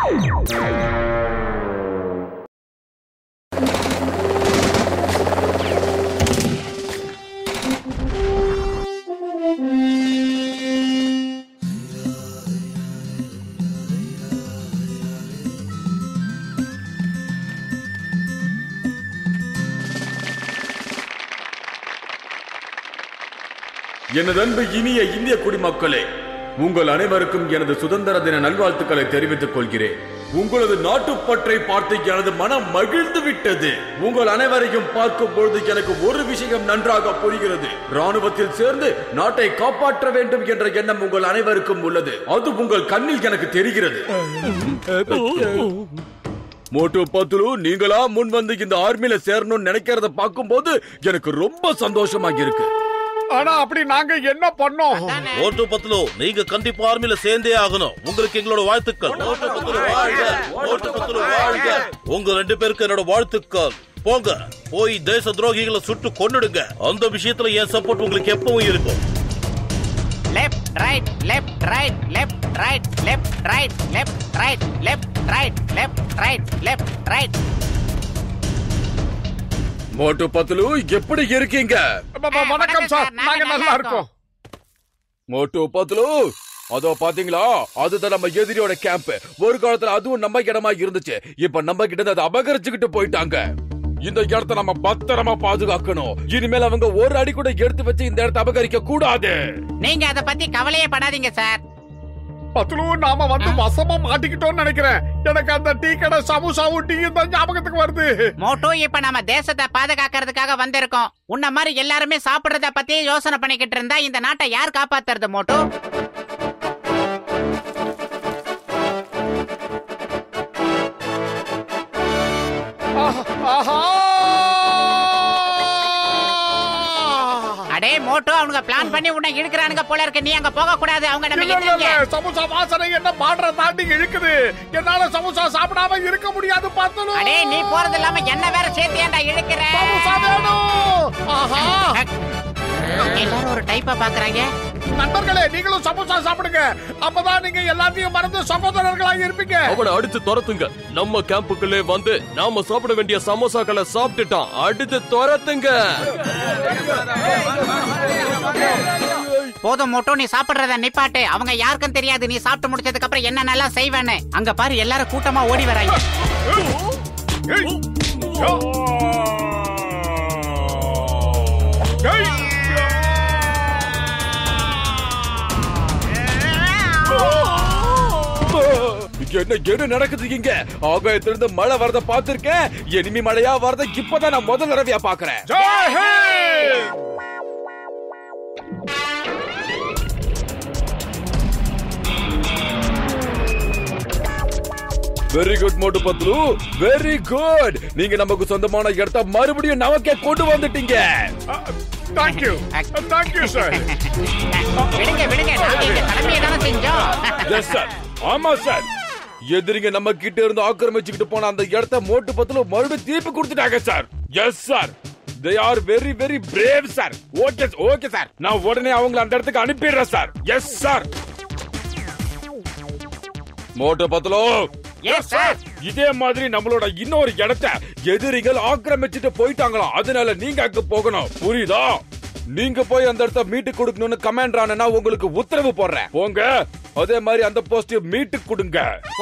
எனது அன்பு இனிய இந்திய குடிமக்களே, உங்கள் அனைவருக்கும் எனது சுதந்திர தின நல்வாழ்த்துக்களை தெரிவித்துக் கொள்கிறேன். உங்களது நாட்டுப்பற்றை பார்த்து எனது மனம் மகிழ்ந்து விட்டது. உங்கள் அனைவரையும் பார்க்கும் பொழுது எனக்கு ஒரு விஷயம் நன்றாக புரிகிறது. ராணுவத்தில் சேர்ந்து நாட்டை காப்பாற்ற வேண்டும் என்ற எண்ணம் உங்கள் அனைவருக்கும் உள்ளது. அது உங்கள் கண்ணில் எனக்கு தெரிகிறது. மோட்டு பத்லு, நீங்களா முன் வந்து இந்த ஆர்மியில சேரணும்னு நினைக்கிறத பார்க்கும் போது எனக்கு ரொம்ப சந்தோஷமாக இருக்கு. ஆனா அப்படி நாங்க என்ன பண்ணோம்? மோட்டு பத்லு, நீங்க கண்டிப்பா ஆர்மியில சேர்ந்தே ஆகணும். உங்களுக்கு எங்களோட வாழ்த்துக்கள். மோட்டு பத்லு வாழ்க, மோட்டு பத்லு வாழ்க. உங்க 2 பேருக்கு என்னோட வாழ்த்துக்கள். போங்க, போய் தேச துரோகிகளை சுட்டு கொன்னுடுங்க. அந்த விஷயத்துல என் சப்போர்ட் உங்களுக்கு எப்பவும் இருக்கும். Left right left right left right left right left right left right left right left right. Motu Patlu, எப்படி இருக்கீங்க? வணக்கம் சார், நாங்க நல்லா இருக்கோம். மோட்டு பத்லு, அதோ பாத்தீங்களா, அதுதான் நம்ம எதிரியோட கேம்ப். ஒரு காலத்துல அதுவும் நம்ம இடமா இருந்துச்சு. இப்ப நம்ம கிட்ட அதை அபகரிச்சுக்கிட்டு போயிட்டாங்க. இந்த இடத்தை நம்ம பத்திரமா பாதுகாக்கணும். இனிமேல் அவங்க ஒரு அடி கூட எடுத்து வச்சு இந்த இடத்தை அபகரிக்க கூடாது. நீங்க அத பத்தி கவலையே படாதீங்க சார். பத்லு, நாம வந்து வசமா மாட்டிக்கிட்டோம்னு நினைக்கிறேன். எனக்கு அந்த டீ கடை சமோசாவும் டீயும் தான் ஞாபகத்துக்கு வருது. மோட்டோ, இப்ப நம்ம தேசத்தை பாதுகாக்கிறதுக்காக வந்திருக்கோம். உன்ன மாதிரி எல்லாருமே சாப்பிடுறத பத்தி யோசனை பண்ணிக்கிட்டு இருந்தா இந்த நாட்டை யார் காப்பாத்துறது மோட்டோ? அடே மோட்டோ, அவங்க பிளான் பண்ணி உன்னை இழுக்கிறானுங்க போல இருக்கு. நீ அங்க போக கூடாது. அவங்க நம்ம எதிரிங்க. சமோசா வாசனை என்ன பாடுற தாண்டி இழுக்குது. என்னால சமோசா சாப்பிடாம இருக்க முடியாது. பத்லு, அடே நீ போறது இல்லாம என்ன வேற சேர்த்து ஏன்டா இழுக்கிற? சமோசா வேணும். ஆஹா, எல்லாரும் ஒரு டைப்பா பாக்குறாங்க. நண்பர்களே, நீங்களும் சமோசா சாப்பிடுங்க. அப்பதான் நீங்க எல்லாத்தையும் மறந்து சகோதரர்களாக இருப்பீங்க. அவனை அடிச்சு துரத்துங்க. நம்ம கேம்புக்குள்ளே வந்து நாம சாப்பிட வேண்டிய சமோசாக்களை சாப்பிட்டுட்டான். அடிச்சு துரத்துங்க. போதும் மோட்டோ, நீ சாப்பிடுறத நிப்பாட்டு. அவங்க யாருக்கும் தெரியாது நீ சாப்பிட்டு முடிச்சதுக்கு அப்புறம் என்ன நல்லா செய்வேன்னு. அங்க பாரு, எல்லாரும் கூட்டமா ஓடி வராங்க. என்ன நடக்குது இங்க? ஆகாயத்திலிருந்து மழை வரத பாத்திருக்கேன். எனிமி மழையா வரத இப்பதான் நான் முதல் தடவையா பாக்குறேன். வெரி குட் மோட்டு பத்லு, வெரி குட். நீங்க நமக்கு சொந்தமான இடத்தை மறுபடியும் நமக்கே கொண்டு வந்துட்டீங்க. Thank you. Thank you, sir. விடுங்க விடுங்க, நாங்க இந்த கடமையை தான செஞ்சோம். Yes sir. ஆமா சார். எதிரிங்க நம்ம கிட்ட இருந்து ஆக்கிரமிச்சுக்கிட்டு போன அந்த இடத்தை மோட்டு பத்லு மறுபடியும் திருப்பி கொடுத்துட்டாங்க sir. Yes sir. They are very very brave sir. Okay sir. நான் உடனே அவங்களை அந்த இடத்துக்கு அனுப்பிடுறேன் சார். Yes sir. மோட்டு பத்லு, Yes sir. இதே மாதிரி நம்மளோட இன்னொரு இடத்தை எதிரிகள் ஆக்கிரமிச்சுட்டு போயிட்டாங்களாம். அதனால நீங்க அங்க போகணும், புரியுதா? நீங்க போய் அந்த இடத்தை மீட்டு கொடுக்கணும்னு கமாண்டர் ஆனா உங்களுக்கு உத்தரவு போடுறேன். போங்க, அதே மாதிரி அந்த போஸ்ட் மீட்டு கொடுங்க.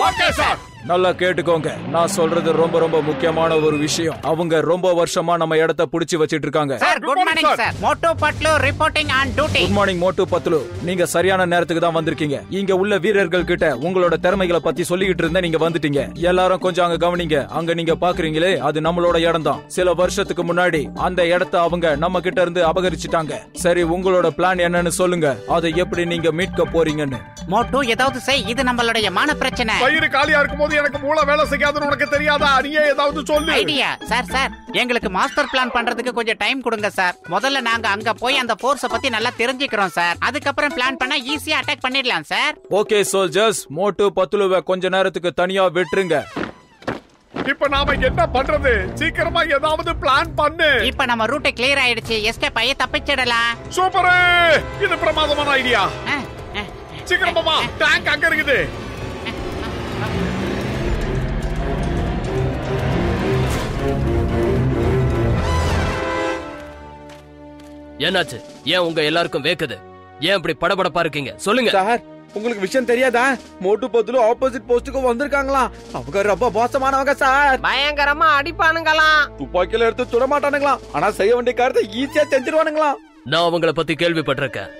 Okay sir. நல்லா கேட்டுக்கோங்க, நான் சொல்றது ரொம்ப ரொம்ப முக்கியமான ஒரு விஷயம். அவங்க ரொம்ப வருஷமா நம்ம இடத்தை புடிச்சு வச்சிட்டு இருக்காங்க. Sir, good morning sir. Motu Patlu reporting on duty. Good morning Motu Patlu, நீங்க சரியான நேரத்துக்கு தான் வந்திருக்கீங்க. இங்க உள்ள வீரர்கள் கிட்ட உங்களோட திறமைகளை பத்தி சொல்லிக்கிட்டு இருந்த நீங்க வந்துட்டீங்க. எல்லாரும் கொஞ்சம் அங்க கவனிங்க. அங்க நீங்க பாக்குறீங்களே, அது நம்மளோட இடம் தான். சில வருஷத்துக்கு முன்னாடி அந்த இடத்தை அவங்க நம்ம கிட்ட இருந்து அபகரிச்சுட்டாங்க. சரி, உங்களோட பிளான் என்னன்னு சொல்லுங்க. அதை எப்படி நீங்க மீட்க போறீங்கன்னு. மோட்டு, ஏதாவது செய். இது நம்மளுடைய மான பிரச்சனை. வயிறு காலியா இருக்கும்போது எனக்கு மூளை வேலை செய்யாதுன்னு உனக்கு தெரியாதா? நீயே ஏதாவது சொல்லு. Idea sir. எங்களுக்கு மாஸ்டர் பிளான் பண்றதுக்கு கொஞ்சம் டைம் கொடுங்க சார். முதல்ல நாங்க அங்க போய் அந்த போர்ஸ பத்தி நல்லா தெரிஞ்சுக்கிறோம் சார். அதுக்கப்புறம் பிளான் பண்ணா ஈஸியா அட்டாக் பண்ணிடலாம் சார். ஓகே சோல்ஜர்ஸ், மோட்டு பத்லுவை கொஞ்ச நேரத்துக்கு தனியா விட்டுருங்க. இப்ப நாம என்ன பண்றது? சீக்கிரமா ஏதாவது பிளான் பண்ணு. இப்ப நம்ம ரூட் கிளியர் ஆயிடுச்சு. எஸ்கேப் ஆயி தப்பிச்சிடலாம். சூப்பர், இது பிரமாதமான ஐடியா. சீக்கிரமா, டேங்க் அங்க இருக்குது. என்னாச்சு? ஏன் உங்க எல்லாருக்கும் வேக்குது? ஏன் இப்படி படபடப்பா இருக்கீங்க? சொல்லுங்க சார், உங்களுக்கு விஷயம் தெரியாதா? மோட்டு பத்துலு ஆப்போசிட் போஸ்டுக்கு வந்திருக்காங்களா? அவங்க ரொம்ப மோசமானவங்க சார். பயங்கரமா அடிப்பானுங்களாம். துப்பாக்கியில எடுத்து சுட மாட்டானுங்களாம். ஆனா செய்ய வேண்டிய காரியத்தை ஈஸியா செஞ்சிருவானுங்களாம். நான் அவங்கள பத்தி கேள்விப்பட்டிருக்கேன்.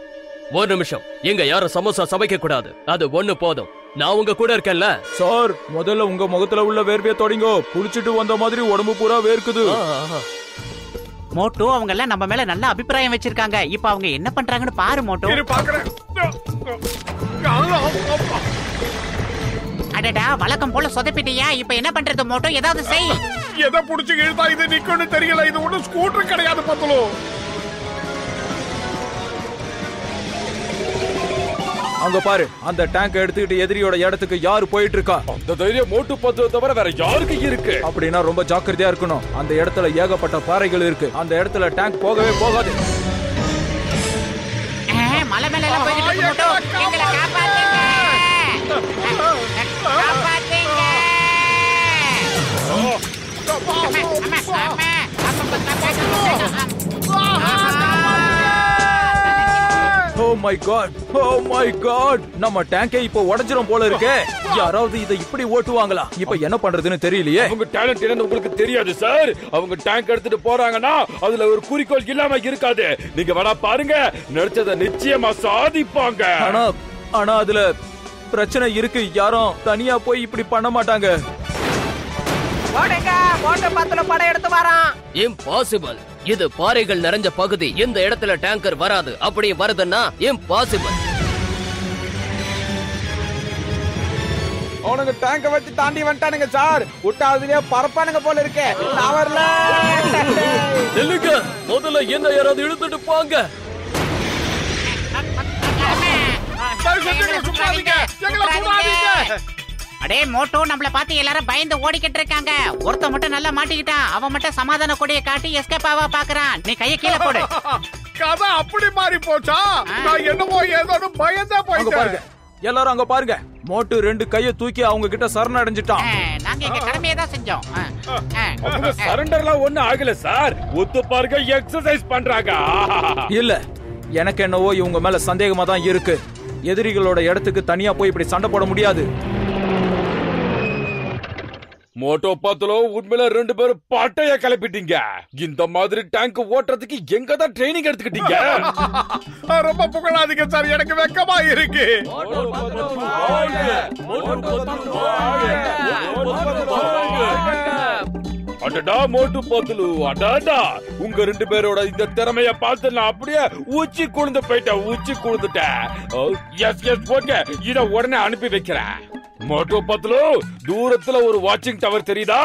ஒரு நிமிஷம், எங்க யாரும் சமோசா சமைக்க கூடாது, அது ஒண்ணு போதும். நான் உங்க கூட இருக்கேன்ல. சார், முதல்ல உங்க முகத்துல உள்ள வேர்வைய தொடங்கோ. குளிச்சுட்டு வந்த மாதிரி உடம்பு பூரா வேர்க்குது. மோட்டோ அவங்க எல்லாம் நம்ம மேல நல்ல அபிப்பிராயம் வச்சிருக்காங்க. இப்ப அவங்க என்ன பண்றாங்கன்னு பாரு மோட்டோ. அடடா, வழக்கம் போல சொதப்பிட்டியா? இப்ப என்ன பண்றது மோட்டோ? ஏதாவது செய். எதை புடிச்சு இழுத்தா இது நிக்கும்னு தெரியல. இது ஒண்ணும் ஸ்கூட்டர் கிடையாது பத்துலு. அங்க பாரு, அந்த டேங்க் எடுத்துக்கிட்டு எதிரியோட இடத்துக்கு யாரு போயிட்டு இருக்கா? அந்த தைரியம் மோட்டு பத்து தவிர வேற யாருக்கு இருக்கு? அப்படின்னா ரொம்ப ஜாக்கிரதையா இருக்கணும். அந்த இடத்துல ஏகப்பட்ட பாறைகள் இருக்கு. அந்த இடத்துல டேங்க் போகவே போகாது. மலை மேல எல்லாம் போயிட்டு இருக்கு மோட்டோ. எங்களை காப்பாத்துங்க, காப்பாத்துங்க. Oh my god! Oh my god! நம்ம டேங்கே இப்போ உடைஞ்சிரும் போல இருக்கே. யாராவது இதை இப்படி ஓட்டுவாங்களா? இப்ப என்ன பண்றதுன்னு தெரியலையே. அவங்க டேலண்ட் என்னன்னு உங்களுக்கு தெரியாது சார். அவங்க டேங்க் எடுத்துட்டு போறாங்கன்னா அதுல ஒரு குறிக்கோள் இல்லாம இருக்காது. நீங்க வேணா பாருங்க, நினைச்சத நிச்சயமா சாதிப்பாங்க. ஆனா அதுல பிரச்சனை இருக்கு. யாரும் தனியா போய் இப்படி பண்ண மாட்டாங்க. போடுங்க, மோட்டு பத்துல படம் எடுத்து வரான். இம்பாசிபிள். இது பாறைகள் நிறைஞ்ச பகுதி. இந்த இடத்துல டேங்கர் வராது. அப்படி வருதுன்னா இம்பாசிபிள். அவனுங்க டேங்க வச்சு தாண்டி வந்துட்டானுங்க சார். விட்டா அதுலயே பறப்பானுங்க போல இருக்கே. நான் வரல. இல்லைங்க, முதல்ல என்ன யாராவது இழுத்துட்டு போங்க. அடே மோட்டோ, நம்மள பார்த்து எல்லாரும் பயந்து ஓடிக்கிட்டு இருக்காங்க. ஒருத்த மட்டும் நல்லா மாட்டிக்கிட்டான். அவன் மட்டும் சமாதான கொடியை காட்டி எஸ்கேப் ஆவா பாக்குறான். நீ கைய கீழே போடு. கதை அப்படி மாறி போச்சா? நான் என்னமோ ஏதோ பயந்தா போயிட்டேன். எல்லாரும் அங்க பாருங்க. மோட்டு 2 கைய தூக்கி அவங்க கிட்ட சரணடைஞ்சிட்டான். நாங்க எங்க கடமையை தான் செஞ்சோம். அவங்க சரண்டர்லாம் ஒண்ணு ஆகல சார். ஒத்து பாருங்க, எக்ஸர்சைஸ் பண்றாங்க. இல்ல, எனக்கு என்னவோ இவங்க மேல சந்தேகமா தான் இருக்கு. எதிரிகளோட இடத்துக்கு தனியா போய் இப்படி சண்டை போட முடியாது. மோட்டோ பத்துல உண்மையில 2 பேரும் பாட்டைய கிளப்பிட்டீங்க. இந்த மாதிரி டேங்க் ஓட்டுறதுக்கு எங்க தான் ட்ரைனிங் எடுத்துக்கிட்டீங்க? ரொம்ப புகழாதீங்க சார், எனக்கு வெக்கமா இருக்கு. அடடா மோட்டு பத்துலு, அடாடா, உங்க 2 பேரோட இந்த திறமைய பார்த்து நான் அப்படியே உச்சி குழுந்து போயிட்டேன். உச்சி குழுந்துட்டேன். எஸ் எஸ், ஓகே, இத உடனே அனுப்பி வைக்கிறேன். மோட்டு பத்துலு, தூரத்துல ஒரு வாட்சிங் டவர் தெரியுதா?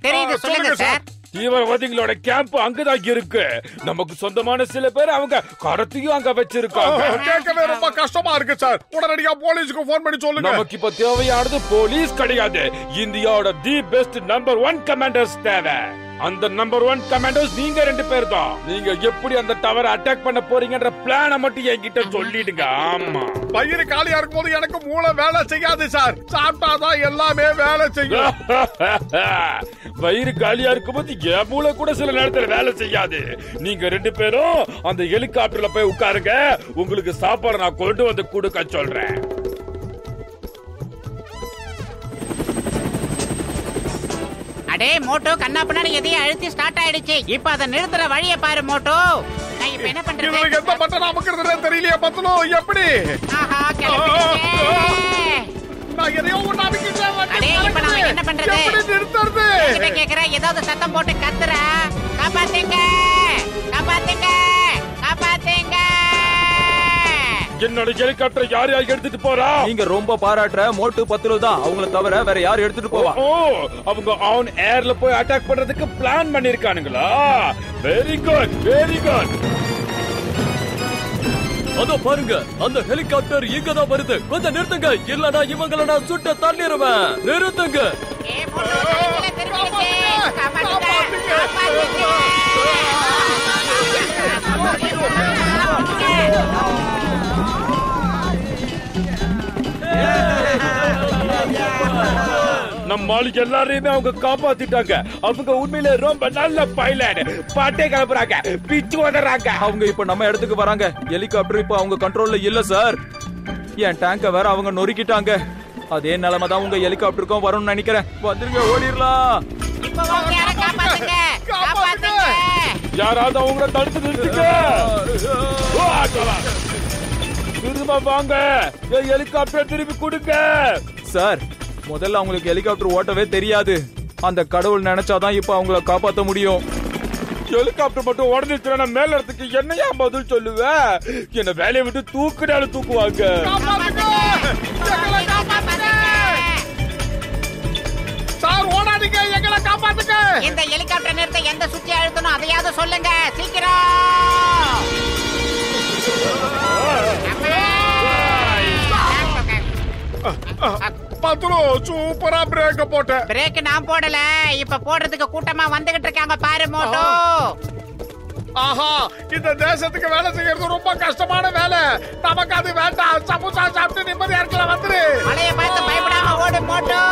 தெரியுது, சொல்லுங்க சார். தீவிரவாதிகளோட கேம்ப் அங்கதான் இருக்கு. நமக்கு சொந்தமான சில பேர் அவங்க கடத்தையும் அங்க வச்சிருக்காங்க. கேட்கவே ரொம்ப கஷ்டமா இருக்கு சார். உடனடியா போலீஸ்க்கு போன் பண்ணி சொல்லுங்க. நமக்கு இப்ப தேவையானது போலீஸ் கிடையாது. இந்தியாவோட தி பெஸ்ட் நம்பர் 1 கமாண்டர்ஸ் தேவை. அந்த நம்பர் 1 கமாண்டர்ஸ் நீங்க 2 பேர் தான். நீங்க எப்படி அந்த டவரை அட்டாக் பண்ண போறீங்கன்ற பிளான மட்டும் என்கிட்ட சொல்லிடுங்க. ஆமா, பயிறு காலியா இருக்கும் போது எனக்கு மூளை வேலை செய்யாது சார். சாப்பிட்டாதான் எல்லாமே வேலை செய்யும். வயிறு காலியா இருக்கும்போது என் மூளை கூட சில நேரத்துல வேலை செய்யாது. நீங்க 2 பேரும் அந்த ஹெலிகாப்டர்ல போய் உட்காருங்க. உங்களுக்கு சாப்பாடு நான் கொண்டு வந்து கொடுக்க சொல்றேன். அடே மோட்டோ, கண்ணா பண்ணா எதையும் அழுத்தி ஸ்டார்ட் ஆயிடுச்சு. இப்ப அதை நிறுத்துற வழியை பாரு மோட்டோ. நான் இப்ப என்ன பண்றது? இவனுக்கு எந்த பட்டன் அமுக்குறதுனே தெரியலையே பத்துலு. எப்படி? ஆஹா, கிளம்பிடுச்சே. நான் எதையோ ஒண்ணு அமுக்கிட்டேன். அடே, இப்ப நான் என்ன பண்றது? எப்படி நிறுத்துறது? கிட்ட கேக்குற, ஏதாவது சத்தம் போட்டு கத்துற. காப்பாத்துங்க, காப்பாத்துங்க, காப்பாத்துங்க. என்னோட ஹெலிகாப்டர் யார் யார் எடுத்துட்டு போறா? நீங்க ரொம்ப பாராட்டுற மோட்டு பத்துலு தான். அவங்கள தவிர வேற யார் எடுத்துட்டு போவா? ஓ, அவங்க ஆன் ஏர்ல போய் அட்டாக் பண்றதுக்கு பிளான் பண்ணிருக்கானுங்களா? Very good, very good. அதோ பாருங்க, அந்த ஹெலிகாப்டர் இங்கதான் வருது. கொஞ்சம் நிறுத்துங்க, இல்லனா இவங்கள நான் சுட்டு தள்ளிடுவேன். நிறுத்துங்க. ஏ மோட்டோ, திரும்பிடுச்சே. காப்பாத்துங்க, காப்பாத்துங்க. நம்ம ஆளுக்கு எல்லாரையுமே அவங்க காப்பாத்திட்டாங்க. அவங்க உண்மையிலே ரொம்ப நல்ல பைலட். பாட்டே கிளப்புறாங்க, பிச்சு உதறாங்க. அவங்க இப்ப நம்ம இடத்துக்கு வராங்க. ஹெலிகாப்டர் இப்ப அவங்க கண்ட்ரோல்ல இல்ல சார். என் டேங்க வேற அவங்க நொறுக்கிட்டாங்க. அதே நிலைமை தான் உங்க ஹெலிகாப்டருக்கும் வரும்னு நினைக்கிறேன். வந்துருங்க, ஓடிடலாம். இப்ப வாங்க, யாரை காப்பாத்துங்க, காப்பாத்துங்க. யாராவது அவங்கள தடுத்து நிறுத்துங்க. திரும்ப வாங்க, ஹெலிகாப்டர் திருப்பி கொடுங்க. சார், முதல்ல அவங்களுக்கு ஹெலிகாப்டர் ஓட்டவே தெரியாது. அந்த கடவுள் நினைச்சாதான் இப்ப அவங்கள காப்பாத்த முடியும். ஹெலிகாப்டர் மட்டும் உடனே மேல இடத்துக்கு என்னையா பதில் சொல்லுவ? என்ன வேலையை விட்டு தூக்குனாலும் தூக்குவாங்க. சார், ஓடாதீங்க, எங்களை காப்பாத்துங்க. இந்த ஹெலிகாப்டர் நிறுத்த எந்த சுவிட்சை அழுத்தணும் அதையாவது சொல்லுங்க, சீக்கிரம். பத்துலு சூப்பரா பிரேக்க போட்ட. பிரேக் நான் போடல, இப்ப போடுறதுக்கு கூட்டமா வந்துகிட்டு இருக்காங்க பாரு மோட்டோ. ஆஹா, இந்த தேசத்துக்கு வேலை செய்யறது ரொம்ப கஷ்டமான வேலை. நமக்கு அது வேண்டாம். சமோசா சாப்பிட்டு நிம்மதியா இருக்கலாம். வந்துரு. மழையை பார்த்து பயப்படாம ஓடு மோட்டோ.